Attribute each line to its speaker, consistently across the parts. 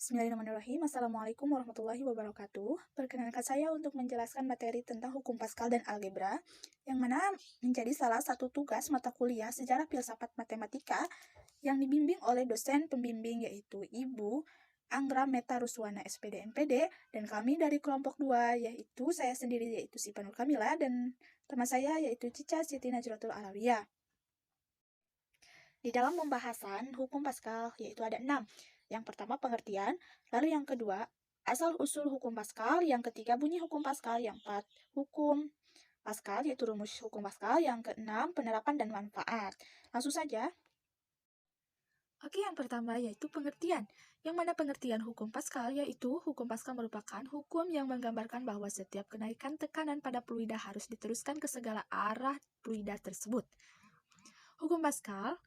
Speaker 1: Bismillahirrahmanirrahim. Assalamualaikum warahmatullahi wabarakatuh. Perkenankan saya untuk menjelaskan materi tentang hukum Paskal dan algebra, yang mana menjadi salah satu tugas mata kuliah sejarah filsafat matematika yang dibimbing oleh dosen pembimbing yaitu Ibu Anggra Meta Ruswana SPD MPD, dan kami dari kelompok 2 yaitu saya sendiri yaitu Sipa Nur Kamila dan teman saya yaitu Cica Siti Najratul Alawiyah. Di dalam pembahasan hukum Paskal yaitu ada 6. Yang pertama pengertian, lalu yang kedua asal-usul hukum Paskal, yang ketiga bunyi hukum Paskal, yang keempat hukum Paskal yaitu rumus hukum Paskal, yang keenam penerapan dan manfaat. Langsung saja. Oke, yang pertama yaitu pengertian. Yang mana pengertian hukum Paskal yaitu hukum Paskal merupakan hukum yang menggambarkan bahwa setiap kenaikan tekanan pada fluida harus diteruskan ke segala arah fluida tersebut. Hukum Paskal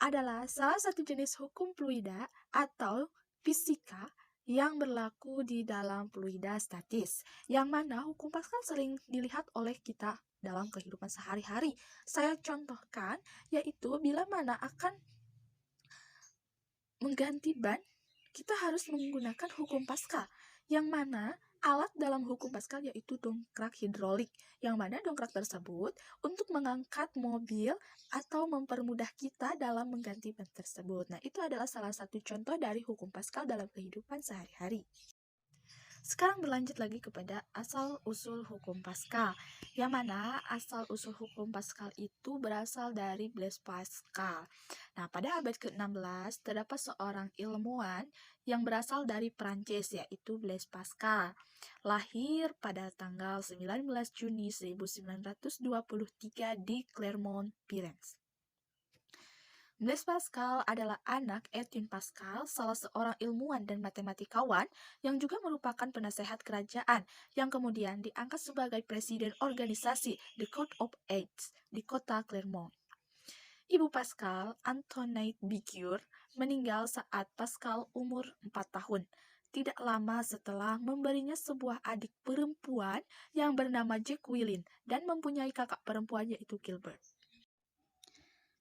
Speaker 1: adalah salah satu jenis hukum fluida atau fisika yang berlaku di dalam fluida statis, yang mana hukum Paskal sering dilihat oleh kita dalam kehidupan sehari-hari. Saya contohkan, yaitu bila mana akan mengganti ban, kita harus menggunakan hukum Paskal, yang mana alat dalam hukum Paskal yaitu dongkrak hidrolik, yang mana dongkrak tersebut untuk mengangkat mobil atau mempermudah kita dalam mengganti ban tersebut. Nah, itu adalah salah satu contoh dari hukum Paskal dalam kehidupan sehari-hari. Sekarang berlanjut lagi kepada asal-usul hukum Paskal, yang mana asal-usul hukum Paskal itu berasal dari Blaise Pascal. Nah, pada abad ke-16 terdapat seorang ilmuwan yang berasal dari Prancis, yaitu Blaise Pascal. Lahir pada tanggal 19 Juni 1923 di Clermont-Ferrand. Blaise Pascal adalah anak Etienne Pascal, salah seorang ilmuwan dan matematikawan yang juga merupakan penasehat kerajaan yang kemudian diangkat sebagai presiden organisasi The Court of Aids di kota Clermont. Ibu Pascal, Antoinette Bigur, meninggal saat Pascal umur 4 tahun. Tidak lama setelah memberinya sebuah adik perempuan yang bernama Jacqueline dan mempunyai kakak perempuan yaitu Gilbert.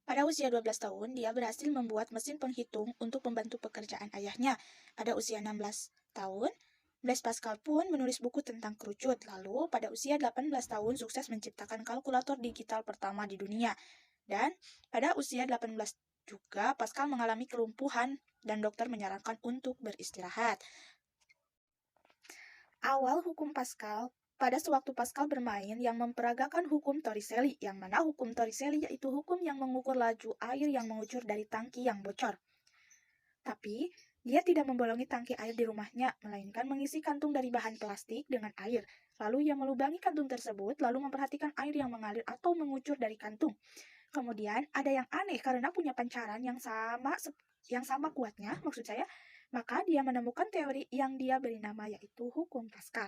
Speaker 1: Pada usia 12 tahun, dia berhasil membuat mesin penghitung untuk membantu pekerjaan ayahnya. Pada usia 16 tahun, Blaise Pascal pun menulis buku tentang kerucut. Lalu, pada usia 18 tahun, sukses menciptakan kalkulator digital pertama di dunia. Dan pada usia 18 juga, Pascal mengalami kelumpuhan dan dokter menyarankan untuk beristirahat. Awal hukum Pascal pada sewaktu Pascal bermain yang memperagakan hukum Torricelli, yang mana hukum Torricelli yaitu hukum yang mengukur laju air yang mengucur dari tangki yang bocor. Tapi, dia tidak membolongi tangki air di rumahnya, melainkan mengisi kantung dari bahan plastik dengan air. Lalu ia melubangi kantung tersebut, lalu memperhatikan air yang mengalir atau mengucur dari kantung. Kemudian, ada yang aneh karena punya pancaran yang sama kuatnya, maksud saya, maka dia menemukan teori yang dia beri nama yaitu hukum Pascal.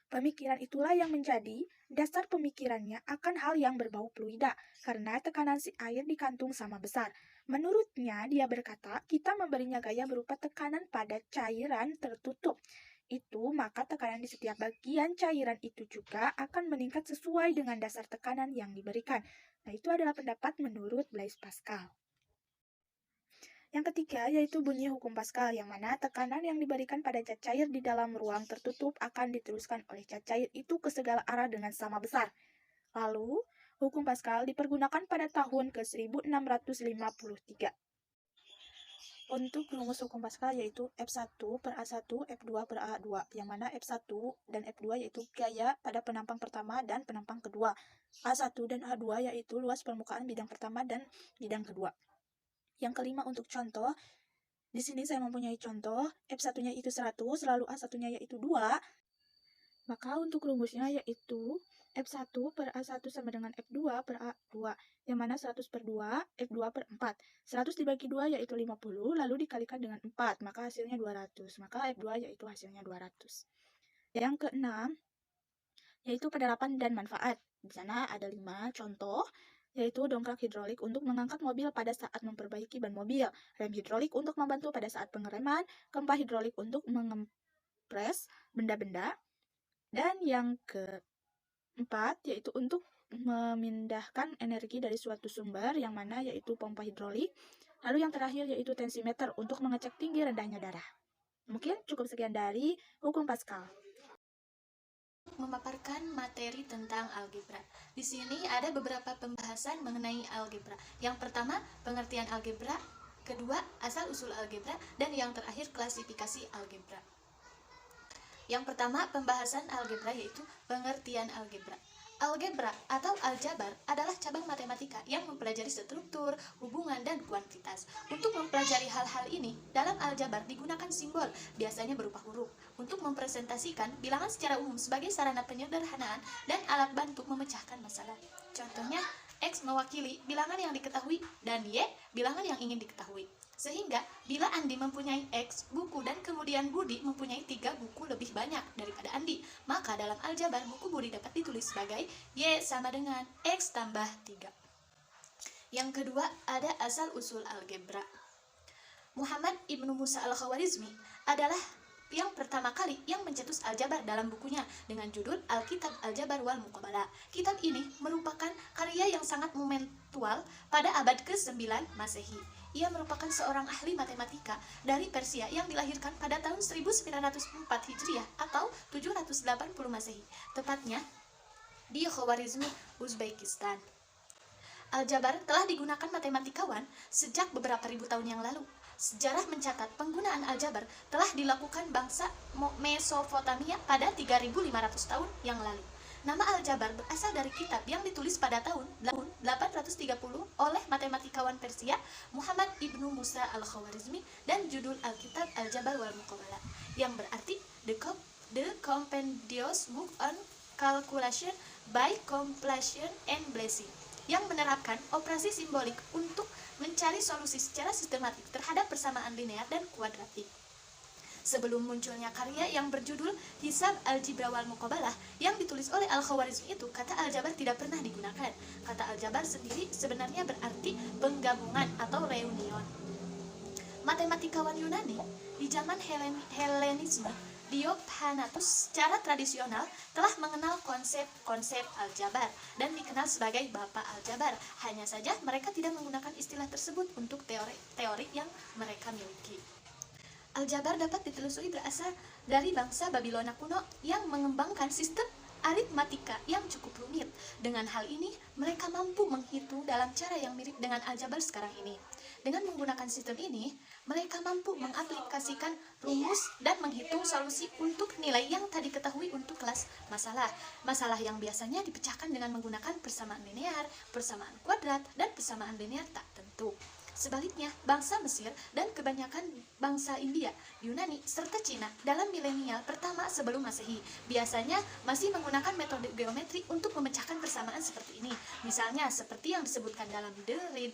Speaker 1: Pemikiran itulah yang menjadi dasar pemikirannya akan hal yang berbau fluida, karena tekanan si air di kantung sama besar. Menurutnya, dia berkata, kita memberinya gaya berupa tekanan pada cairan tertutup. Maka tekanan di setiap bagian cairan itu juga akan meningkat sesuai dengan dasar tekanan yang diberikan. Nah, itu adalah pendapat menurut Blaise Pascal. Yang ketiga yaitu bunyi hukum Pascal, yang mana tekanan yang diberikan pada zat cair di dalam ruang tertutup akan diteruskan oleh zat cair itu ke segala arah dengan sama besar. Lalu, hukum Pascal dipergunakan pada tahun ke-1653. Untuk rumus hukum Pascal yaitu F1 per A1, F2 per A2, yang mana F1 dan F2 yaitu gaya pada penampang pertama dan penampang kedua. A1 dan A2 yaitu luas permukaan bidang pertama dan bidang kedua. Yang kelima untuk contoh, di sini saya mempunyai contoh, F1-nya itu 100, lalu A1-nya yaitu 2. Maka untuk rumusnya yaitu F1 per A1 sama dengan F2 per A2, yang mana 100 per 2, F2 per 4. 100 dibagi 2 yaitu 50, lalu dikalikan dengan 4, maka hasilnya 200. Maka F2 yaitu hasilnya 200. Yang keenam, yaitu penerapan dan manfaat. Di sana ada 5 contoh, yaitu dongkrak hidrolik untuk mengangkat mobil pada saat memperbaiki ban mobil, rem hidrolik untuk membantu pada saat pengereman, gempa hidrolik untuk mengempres benda-benda, dan yang keempat yaitu untuk memindahkan energi dari suatu sumber, yang mana yaitu pompa hidrolik. Lalu yang terakhir yaitu tensimeter untuk mengecek tinggi rendahnya darah. Mungkin cukup sekian dari hukum Pascal.
Speaker 2: Memaparkan materi tentang algebra. Di sini ada beberapa pembahasan mengenai algebra. Yang pertama, pengertian algebra, kedua, asal-usul algebra, dan yang terakhir, klasifikasi algebra. Yang pertama, pembahasan algebra yaitu pengertian algebra. Algebra atau aljabar adalah cabang matematika yang mempelajari struktur, hubungan, dan kuantitas. Untuk mempelajari hal-hal ini, dalam aljabar digunakan simbol, biasanya berupa huruf, untuk mempresentasikan bilangan secara umum sebagai sarana penyederhanaan dan alat bantu memecahkan masalah. Contohnya, X mewakili bilangan yang diketahui dan Y bilangan yang ingin diketahui. Sehingga, bila Andi mempunyai X buku dan kemudian Budi mempunyai 3 buku lebih banyak daripada Andi, maka dalam aljabar buku Budi dapat ditulis sebagai Y sama dengan X tambah 3. Yang kedua, ada asal-usul algebra. Muhammad Ibnu Musa al-Khawarizmi adalah yang pertama kali yang mencetus aljabar dalam bukunya dengan judul Alkitab Aljabar wal Muqabalah. Kitab ini merupakan karya yang sangat momentual pada abad ke-9 Masehi. Ia merupakan seorang ahli matematika dari Persia yang dilahirkan pada tahun 1904 Hijriah atau 780 Masehi, tepatnya di Khawarizmi, Uzbekistan. Aljabar telah digunakan matematikawan sejak beberapa ribu tahun yang lalu. Sejarah mencatat penggunaan aljabar telah dilakukan bangsa Mesopotamia pada 3.500 tahun yang lalu. Nama aljabar berasal dari kitab yang ditulis pada tahun 830 oleh matematikawan Persia Muhammad Ibnu Musa al-Khawarizmi dan judul Alkitab Aljabar wal Muqabalah, yang berarti The Compendious Book on Calculation by Completion and Blessing, yang menerapkan operasi simbolik untuk mencari solusi secara sistematik terhadap persamaan linear dan kuadratik. Sebelum munculnya karya yang berjudul Hisab Algebra wal Muqabalah yang ditulis oleh Al-Khawarizmi itu, kata aljabar tidak pernah digunakan. Kata aljabar sendiri sebenarnya berarti penggabungan atau reunion. Matematikawan Yunani di zaman Helenisme, Diophantus secara tradisional telah mengenal konsep-konsep aljabar dan dikenal sebagai Bapak Aljabar. Hanya saja mereka tidak menggunakan istilah tersebut untuk teori yang mereka miliki. Aljabar dapat ditelusuri berasal dari bangsa Babilonia kuno yang mengembangkan sistem aritmatika yang cukup rumit. Dengan hal ini, mereka mampu menghitung dalam cara yang mirip dengan aljabar sekarang ini. Dengan menggunakan sistem ini, mereka mampu mengaplikasikan rumus dan menghitung solusi untuk nilai yang tadi diketahui untuk kelas masalah. Masalah yang biasanya dipecahkan dengan menggunakan persamaan linear, persamaan kuadrat, dan persamaan linear tak tentu. Sebaliknya, bangsa Mesir dan kebanyakan bangsa India, Yunani, serta Cina dalam milenial pertama sebelum Masehi biasanya masih menggunakan metode geometri untuk memecahkan persamaan seperti ini. Misalnya seperti yang disebutkan dalam The Reed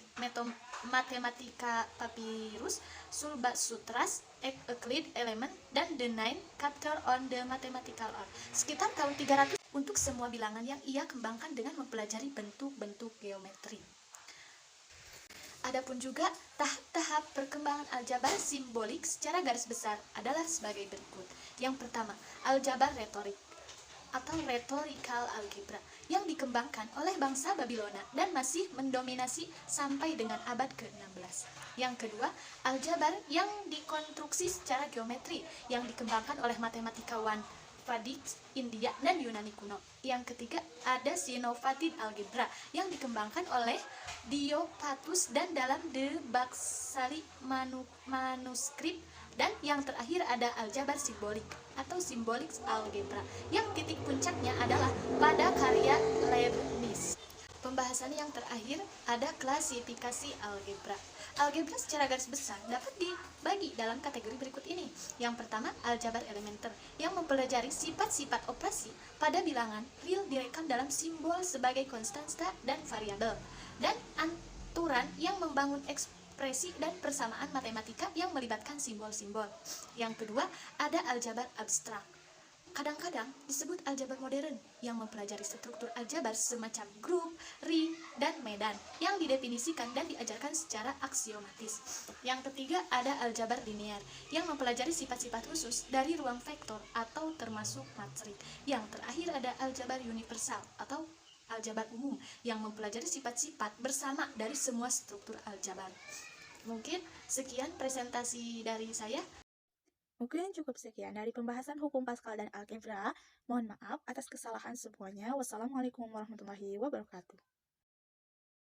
Speaker 2: Mathematica Papyrus, Sulba Sutras, Euclid Element, dan The Nine Chapter on the Mathematical Art, sekitar tahun 300 untuk semua bilangan yang ia kembangkan dengan mempelajari bentuk-bentuk geometri. Adapun juga tahap perkembangan aljabar simbolik secara garis besar adalah sebagai berikut. Yang pertama, aljabar retorik atau rhetorical algebra yang dikembangkan oleh bangsa Babilonia dan masih mendominasi sampai dengan abad ke-16. Yang kedua, aljabar yang dikonstruksi secara geometri yang dikembangkan oleh matematikawan Vedic, India, dan Yunani kuno. Yang ketiga, ada Sinovatid algebra yang dikembangkan oleh Diophantus dan dalam The Baksali manuskrip. Dan yang terakhir ada aljabar simbolik atau symbolic algebra yang titik puncaknya adalah pada karya Leibniz. Pembahasan yang terakhir ada klasifikasi algebra. Algebra secara garis besar dapat dibagi dalam kategori berikut ini. Yang pertama, aljabar elementer yang mempelajari sifat-sifat operasi pada bilangan real direkam dalam simbol sebagai konstanta dan variabel, dan aturan yang membangun ekspresi dan persamaan matematika yang melibatkan simbol-simbol. Yang kedua, ada aljabar abstrak. Kadang-kadang disebut aljabar modern yang mempelajari struktur aljabar semacam grup, ring, dan medan yang didefinisikan dan diajarkan secara aksiomatis. Yang ketiga ada aljabar linear yang mempelajari sifat-sifat khusus dari ruang vektor atau termasuk matrik. Yang terakhir ada aljabar universal atau aljabar umum yang mempelajari sifat-sifat bersama dari semua struktur aljabar. Mungkin sekian presentasi dari saya.
Speaker 1: Mungkin cukup sekian dari pembahasan hukum Pascal dan algebra. Mohon maaf atas kesalahan semuanya. Wassalamualaikum warahmatullahi wabarakatuh.